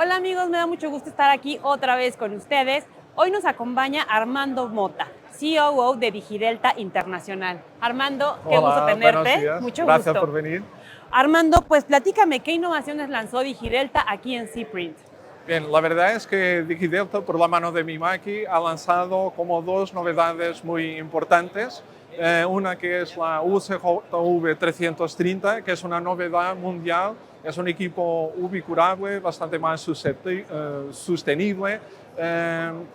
Hola amigos, me da mucho gusto estar aquí otra vez con ustedes. Hoy nos acompaña Armando Mota, COO de Digidelta Internacional. Armando, qué gusto Hola, buenos tenerte, días. mucho Gracias gusto. por venir. Armando, pues platícame, ¿qué innovaciones lanzó Digidelta aquí en Cprint? Bien, la verdad es que DigiDelta, por la mano de Mimaki, ha lanzado como dos novedades muy importantes. Una que es la UCJV 330, que es una novedad mundial. Es un equipo ubicurable, bastante más sostenible,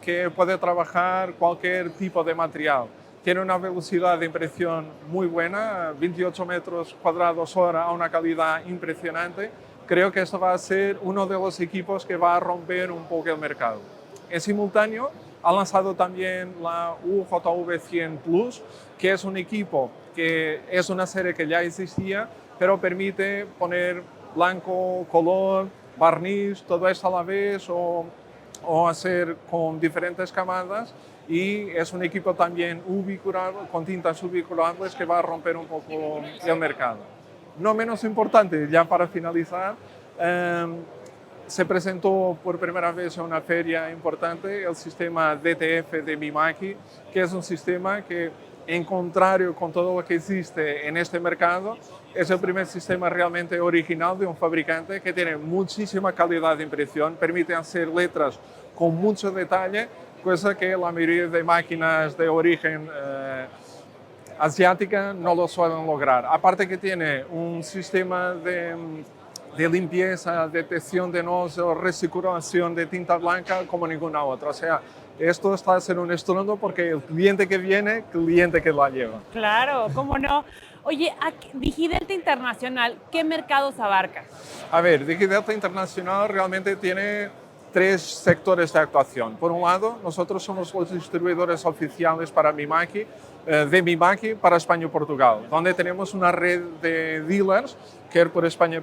que puede trabajar cualquier tipo de material. Tiene una velocidad de impresión muy buena, 28 metros cuadrados hora, a una calidad impresionante. Creo que esto va a ser uno de los equipos que va a romper un poco el mercado. En simultáneo, ha lanzado también la UJV 100 Plus, que es un equipo que es una serie que ya existía, pero permite poner blanco, color, barniz, todo esto a la vez o hacer con diferentes camadas, y es un equipo también ubicurable, con tintas ubicurables, que va a romper un poco el mercado. No menos importante, ya para finalizar, se presentó por primera vez en una feria importante el sistema DTF de Mimaki, que es un sistema que, en contrario con todo lo que existe en este mercado, es el primer sistema realmente original de un fabricante, que tiene muchísima calidad de impresión, permite hacer letras con mucho detalle, cosa que la mayoría de máquinas de origen asiática no lo suelen lograr. Aparte que tiene un sistema de limpieza, detección de nozzle, recirculación de tinta blanca como ninguna otra. O sea, esto está a ser un estruendo, porque el cliente que viene, cliente que la lleva. Claro, ¿cómo no? Oye, Digidelta Internacional, ¿qué mercados abarca? A ver, DigiDelta Internacional realmente tiene tres sectores de actuación. Por un lado, nosotros somos los distribuidores oficiales para Mimaki, de Mimaki para España y Portugal, donde tenemos una red de dealers, quer por España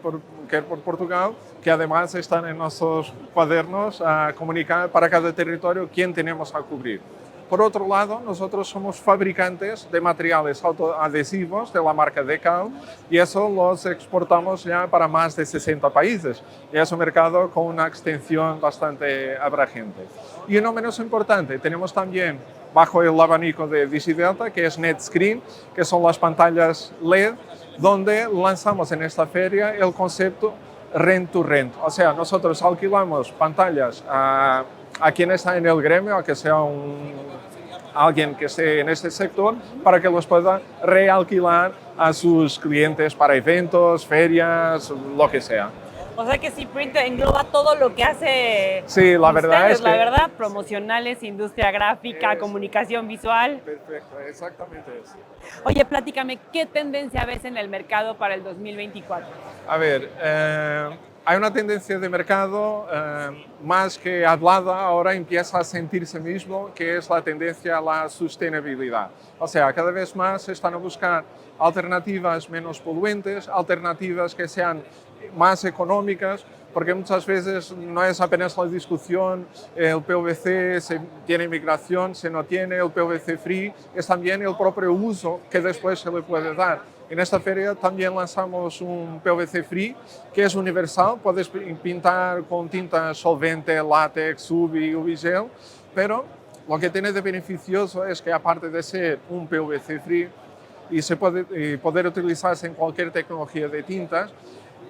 quer por Portugal, que además están en nuestros cuadernos a comunicar para cada territorio quién tenemos a cubrir. Por otro lado, nosotros somos fabricantes de materiales autoadhesivos de la marca Decal, y eso los exportamos ya para más de 60 países. Y es un mercado con una extensión bastante abrangente. Y no menos importante, tenemos también bajo el abanico de Digidelta, que es NetScreen, que son las pantallas LED, donde lanzamos en esta feria el concepto Rent to Rent. O sea, nosotros alquilamos pantallas a quien está en el gremio, a que sea alguien que esté en este sector, para que los pueda realquilar a sus clientes para eventos, ferias, lo que sea. O sea que Cprint engloba todo lo que hace Sí, la verdad ustedes, es la que... verdad, promocionales, industria gráfica, comunicación visual. Perfecto, exactamente eso. Oye, platícame, ¿qué tendencia ves en el mercado para el 2024? A ver, hay una tendencia de mercado más que hablada, ahora empieza a sentirse mismo, que es la tendencia a la sostenibilidad. O sea, cada vez más se están a buscar alternativas menos poluentes, alternativas que sean más económicas, porque muchas veces no es apenas la discusión, el PVC se tiene migración, se no tiene, el PVC free, es también el propio uso que después se le puede dar. En esta feria también lanzamos un PVC free, que es universal, puedes pintar con tinta solvente, látex, UV, UV-gel, pero lo que tiene de beneficioso es que, aparte de ser un PVC free y poder utilizarse en cualquier tecnología de tintas,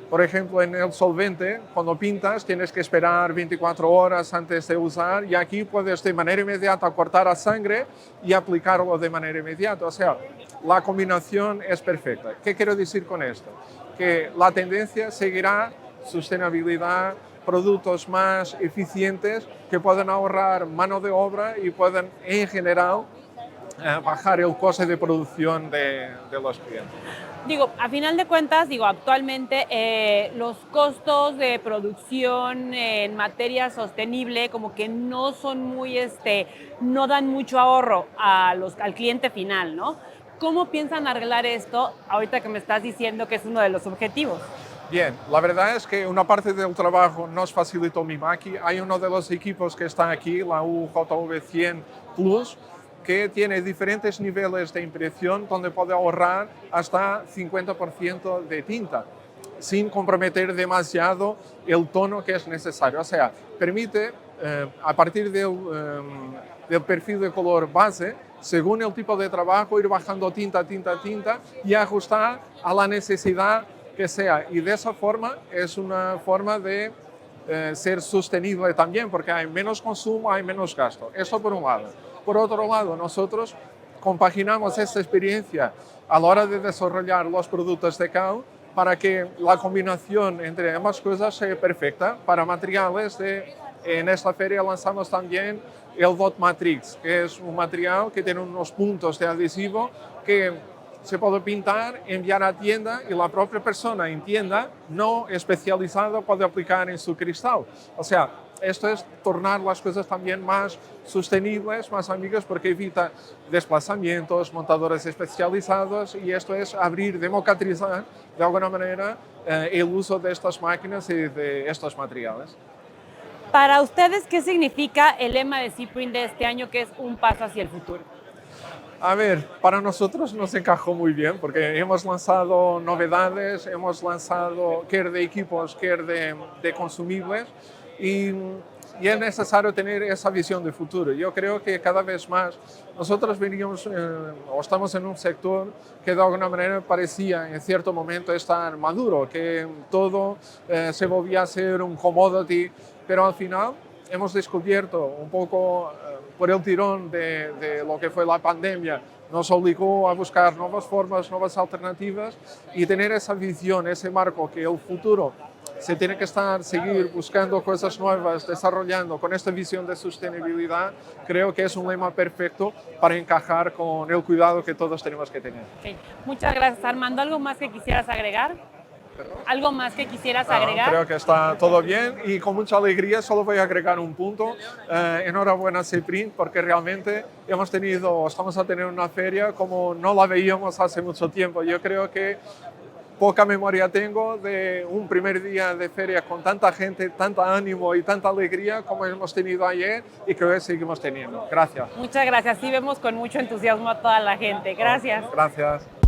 por ejemplo, en el solvente, cuando pintas, tienes que esperar 24 horas antes de usar, y aquí puedes de manera inmediata cortar a sangre y aplicarlo de manera inmediata. O sea, la combinación es perfecta. ¿Qué quiero decir con esto? Que la tendencia seguirá sostenibilidad, productos más eficientes que puedan ahorrar mano de obra y puedan, en general, bajar el coste de producción de los clientes. Digo, a final de cuentas, actualmente los costos de producción en materia sostenible como que no son muy, no dan mucho ahorro al cliente final, ¿no? ¿Cómo piensan arreglar esto ahorita que me estás diciendo que es uno de los objetivos? Bien, la verdad es que una parte del trabajo nos facilitó Mimaki. Hay uno de los equipos que está aquí, la UJV 100 Plus, que tiene diferentes niveles de impresión, donde puede ahorrar hasta 50% de tinta. sin comprometer demasiado el tono que es necesario. O sea, permite, a partir del perfil de color base, según el tipo de trabajo, ir bajando tinta, tinta, tinta y ajustar a la necesidad que sea. Y de esa forma es una forma de ser sostenible también, porque hay menos consumo, hay menos gasto. Eso por un lado. Por otro lado, nosotros compaginamos esta experiencia a la hora de desarrollar los productos de CAO para que la combinación entre ambas cosas sea perfecta. Para materiales, en esta feria lanzamos también el Dot Matrix, que es un material que tiene unos puntos de adhesivo que se puede pintar, enviar a tienda y la propia persona en tienda no especializada puede aplicar en su cristal. O sea, esto es tornar las cosas también más sostenibles, más amigas, porque evita desplazamientos, montadores especializados, y esto es abrir, democratizar de alguna manera el uso de estas máquinas y de estos materiales. Para ustedes, ¿qué significa el lema de Cprint de este año, que es un paso hacia el futuro? A ver, para nosotros nos encajó muy bien porque hemos lanzado novedades, hemos lanzado quer de equipos, quer de consumibles y es necesario tener esa visión de futuro. Yo creo que cada vez más nosotros venimos o estamos en un sector que de alguna manera parecía en cierto momento estar maduro, que todo se volvía a ser un commodity, pero al final hemos descubierto un poco por el tirón de lo que fue la pandemia, nos obligó a buscar nuevas formas, nuevas alternativas y tener esa visión, ese marco que el futuro se tiene que seguir buscando cosas nuevas, desarrollando con esta visión de sostenibilidad. Creo que es un lema perfecto para encajar con el cuidado que todos tenemos que tener. Okay. Muchas gracias, Armando. ¿Algo más que quisieras agregar? ¿Algo más que quisieras agregar? Creo que está todo bien y con mucha alegría solo voy a agregar un punto. Enhorabuena a Cprint porque realmente estamos a tener una feria como no la veíamos hace mucho tiempo. Yo creo que poca memoria tengo de un primer día de feria con tanta gente, tanto ánimo y tanta alegría como hemos tenido ayer y que hoy seguimos teniendo. Gracias. Muchas gracias. Sí vemos con mucho entusiasmo a toda la gente. Gracias. Gracias.